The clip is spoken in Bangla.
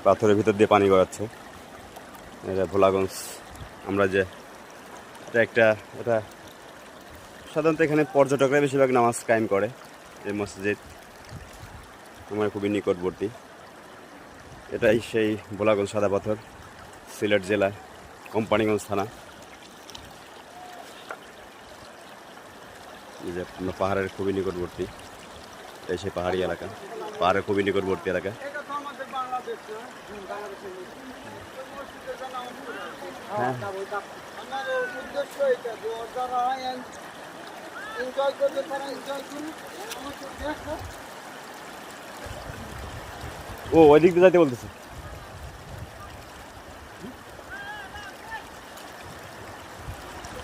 পাথরের ভিতর দিয়ে পানি গড়াচ্ছে। এটা ভোলাগঞ্জ। আমরা যে এটা সাধারণত এখানে পর্যটকরা বেশিরভাগ নামাজ কায়েম করে। এই মসজিদ আমার খুবই নিকটবর্তী। এটাই সেই ভোলাগঞ্জ সাদা পাথর, সিলেট জেলা, কোম্পানিগঞ্জ থানা। এই যে পাহাড়ের খুবই নিকটবর্তী, এই সেই পাহাড়ি এলাকা, পাহাড়ের খুবই নিকটবর্তী এলাকা। হ্যাঁ, ও ওই দিক দিয়ে যাইতে বলতেছে।